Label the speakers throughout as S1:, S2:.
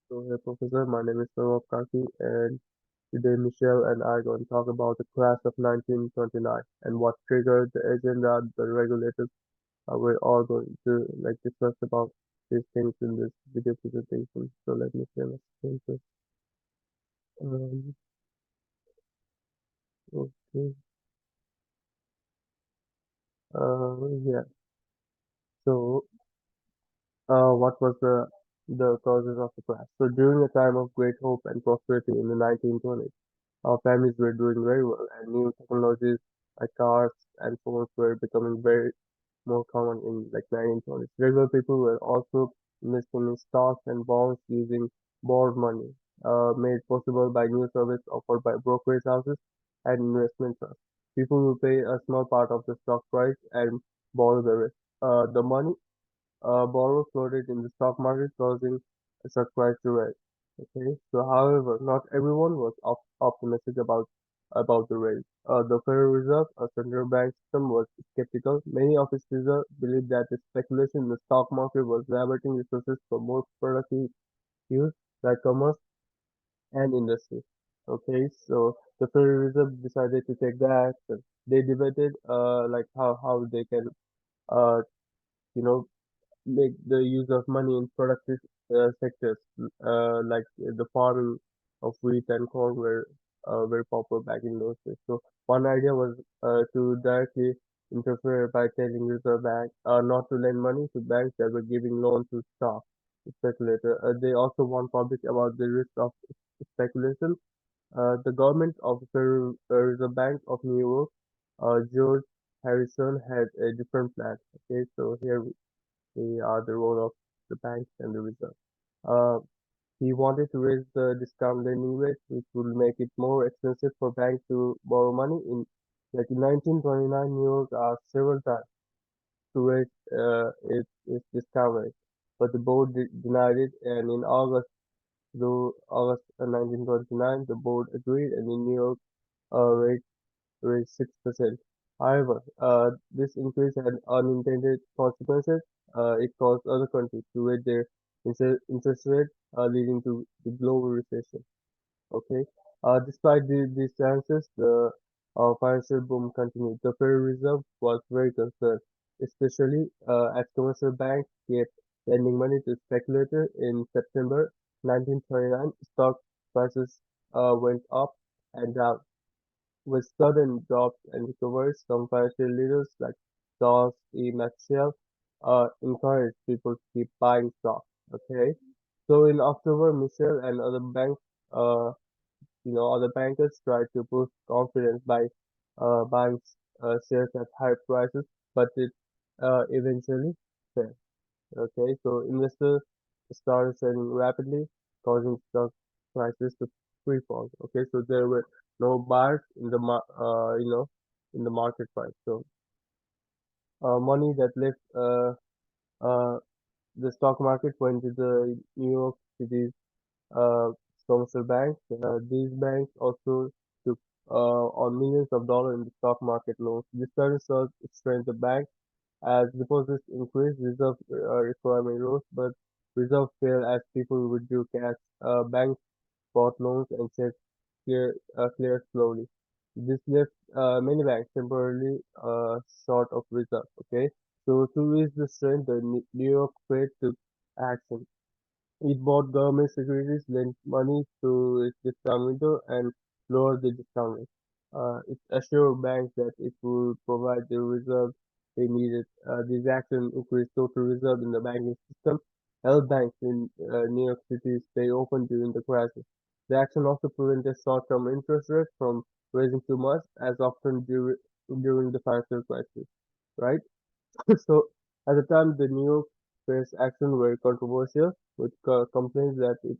S1: So, hey, Professor, my name is Saurabh Kaki, and today Michelle and I are going to talk about the crash of 1929 and what triggered the agenda, the regulators. We're all going to discuss about these things in this video presentation. So let me share my screen first. Um, okay. Yeah. So, what was the causes of the crash? So during a time of great hope and prosperity in the 1920s. Our families were doing very well, and new technologies like cars and phones were becoming very more common in 1920s. Regular people were also investing in stocks and bonds using borrowed money, made possible by new service offered by brokerage houses and investment trusts. People will pay a small part of the stock price and borrow the rest. The money borrowed floated in the stock market, causing a stock price to rise. Okay, so however, not everyone was optimistic about the raise. The Federal Reserve, a central bank system, was skeptical. Many of its users believed that the speculation in the stock market was diverting resources for more productive use, like commerce and industry. Okay, so the Federal Reserve decided to take the action. They debated how they can uh you know make the use of money in productive sectors, like the farming of wheat and corn were very popular back in those days. So one idea was to directly interfere by telling Reserve Bank not to lend money to banks that were giving loans to stock speculator. They also warned public about the risk of speculation. The government of the Reserve Bank of New York, George Harrison, had a different plan. Okay, so here they are the role of the banks and the reserve. Uh, he wanted to raise the discount lending rate, which would make it more expensive for banks to borrow money. In 1929, New York asked several times to raise its discount rate, but the board denied it. And in August 1929, the board agreed, and the New York rate raised 6%. However, this increase had unintended consequences. It caused other countries to raise their interest rate, leading to the global recession. Okay. Despite these chances, the financial boom continued. The Federal Reserve was very concerned, especially as commercial banks kept lending money to speculators. In September 1929, stock prices went up and down. With sudden drops and recoveries, some financial leaders like Charles E. Maxwell encouraged people to keep buying stocks. Okay, so in October, Michel and uh, other bankers tried to boost confidence by buying shares at high prices, but it eventually failed. Okay, so investors started selling rapidly, causing stock prices to free fall. Okay, so there were no buyers in in the market price. So money that left uh, the stock market went to the New York City's uh, commercial banks. These banks also took on millions of dollars in the stock market loans. This started to strengthen the bank as deposits increased, reserve requirement rose, but reserve fell as people withdrew cash. Banks bought loans and checks cleared slowly. This left many banks temporarily short of reserve. Okay, so to ease the strain, the New York Fed took action. It bought government securities, lent money to its discount window, and lowered the discount rate. It assured banks that it would provide the reserves they needed. This action increased total reserve in the banking system, helped banks in New York City stay open during the crisis. The action also prevented short-term interest rates from raising too much, as often during the financial crisis. Right? So, at the time, the New York Fair's actions were controversial, with complaints that it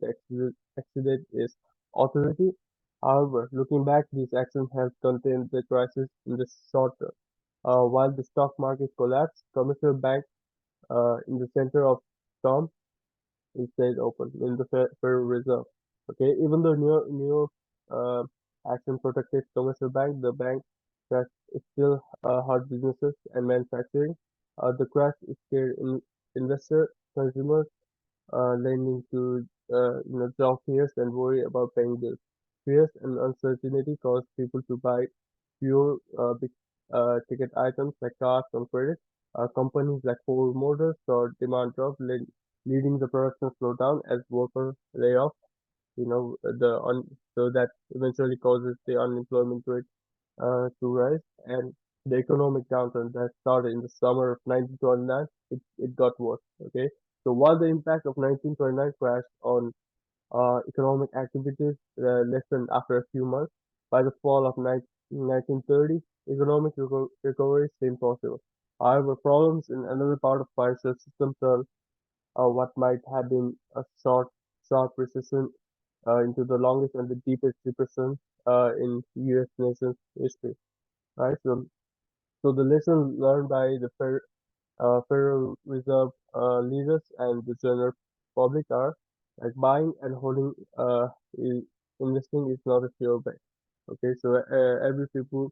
S1: exceeded its authority. However, looking back, these actions helped contain the crisis in the short term. While the stock market collapsed, commercial banks in the center of storm it stayed open in the Federal Reserve. Okay, even though New York uh, action protected commercial bank, the bank crash still hurt businesses and manufacturing. The crash scared investor, consumers lending to job fears and worry about paying bills. Fears and uncertainty cause people to buy fewer big ticket items like cars on credit. Companies like Ford Motors saw demand drop, leading the production slowdown as workers lay off. So that eventually causes the unemployment rate to rise, and the economic downturn that started in the summer of 1929, it got worse. Okay, so while the impact of 1929 crash on economic activities lessened after a few months, by the fall of 1930, economic recovery seemed possible. However, problems in another part of financial system turned what might have been a short recession into the longest and the deepest depression in U.S. nation's history. Right. So the lessons learned by the Federal Reserve leaders and the general public are like buying and holding is, investing is not a sure bet. Okay, so every people,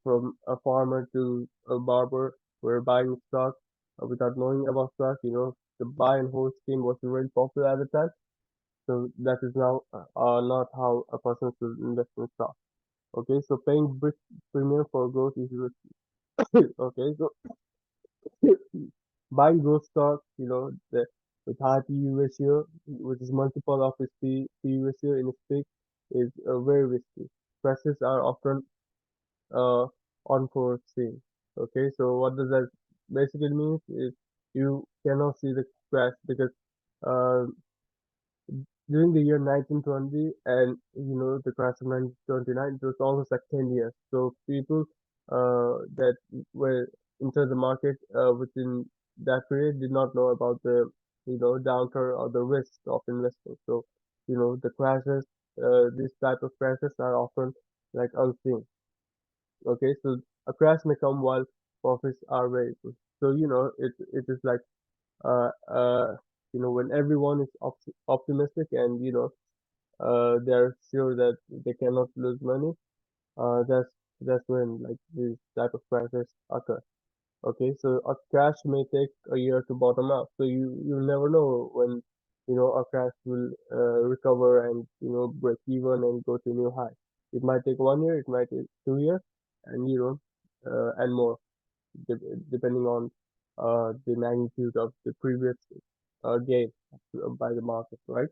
S1: from a farmer to a barber, were buying stock without knowing about stock. The buy and hold scheme was very popular at the time. So that is now not how a person should invest in stock. Okay, so paying big premium for growth is risky. Okay, so buying growth stock, with high PE ratio, which is multiple of its PE ratio in its peak, is very risky. Crashes are often uh, unforeseen. Okay, so what does that basically mean is you cannot see the crash because uh, during the year 1920 and the crash of 1929, it was almost like 10 years. So people that were into the market within that period did not know about the downturn or the risk of investing. So the crashes, these type of crashes are often like unseen. Okay, so a crash may come while profits are very good. So it is like uh uh when everyone is optimistic and they're sure that they cannot lose money. That's when like these type of crashes occur. Okay, so a crash may take a year to bottom out. So you never know when a crash will recover and break even and go to new high. It might take 1 year, it might take 2 years, and and more depending on the magnitude of the previous gain by the market, right?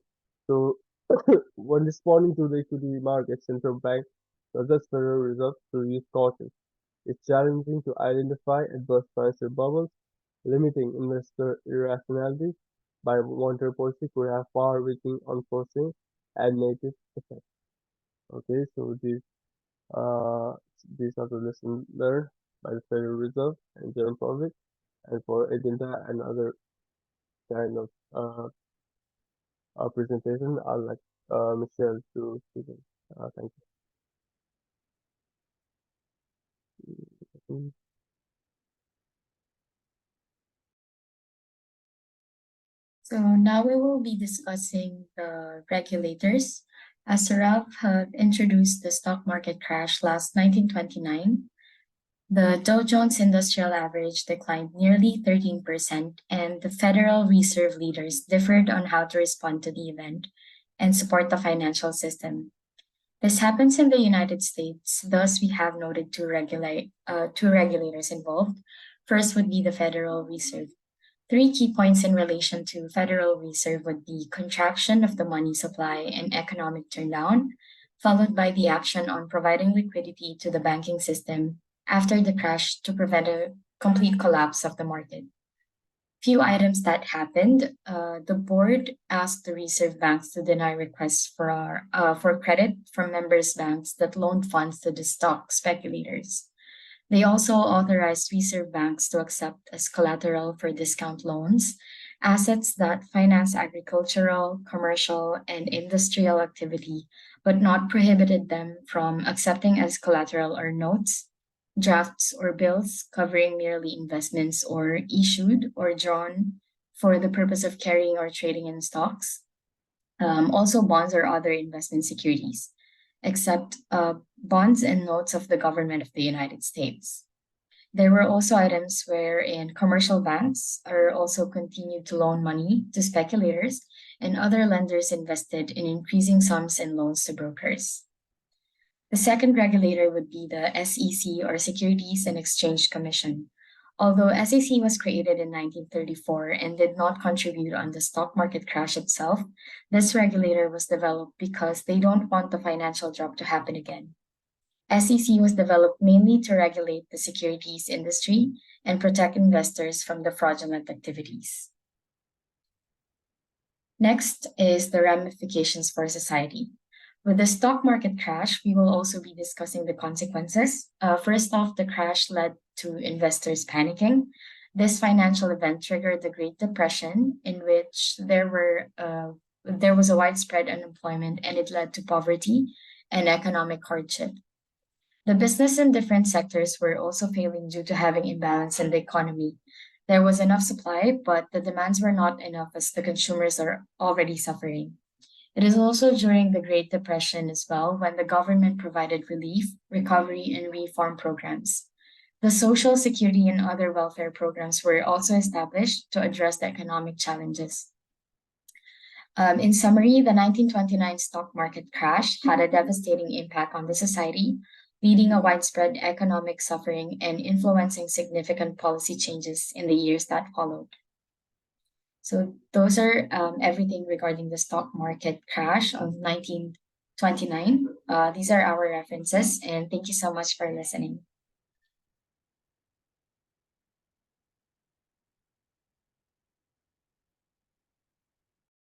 S1: So when responding to the equity market, central bank suggest Federal Reserve to use caution. It's challenging to identify adverse financial bubbles. Limiting investor irrationality by monetary policy could have far-reaching, unforeseen, and negative effects. Okay, so uh, these are the lessons learned by the Federal Reserve and general public, and for agenda and other kind of presentation, I'd like Michelle to speak. Thank you.
S2: So now we will be discussing the regulators. As Saraf had introduced the stock market crash last 1929, the Dow Jones Industrial Average declined nearly 13%, and the Federal Reserve leaders differed on how to respond to the event and support the financial system. This happens in the United States, thus, we have noted two regulators involved. First would be the Federal Reserve. Three key points in relation to Federal Reserve would be contraction of the money supply and economic turndown, followed by the action on providing liquidity to the banking system after the crash to prevent a complete collapse of the market. Few items that happened. The board asked the reserve banks to deny requests for credit from members banks that loaned funds to the stock speculators. They also authorized reserve banks to accept as collateral for discount loans assets that finance agricultural, commercial, and industrial activity, but not prohibited them from accepting as collateral or notes, drafts, or bills covering merely investments or issued or drawn for the purpose of carrying or trading in stocks. Also, bonds or other investment securities, except bonds and notes of the government of the United States. There were also items wherein commercial banks are also continued to loan money to speculators, and other lenders invested in increasing sums and loans to brokers. The second regulator would be the SEC, or Securities and Exchange Commission. Although SEC was created in 1934 and did not contribute on the stock market crash itself, this regulator was developed because they don't want the financial drop to happen again. SEC was developed mainly to regulate the securities industry and protect investors from the fraudulent activities. Next is the ramifications for society. With the stock market crash, we will also be discussing the consequences. First off, the crash led to investors panicking. This financial event triggered the Great Depression, in which there was a widespread unemployment, and it led to poverty and economic hardship. The business in different sectors were also failing due to having imbalance in the economy. There was enough supply, but the demands were not enough as the consumers are already suffering. It is also during the Great Depression as well when the government provided relief, recovery, and reform programs. The Social Security and other welfare programs were also established to address the economic challenges. In summary, the 1929 stock market crash had a devastating impact on the society, leading a widespread economic suffering and influencing significant policy changes in the years that followed. So those are everything regarding the stock market crash of 1929. These are our references, and thank you so much for listening.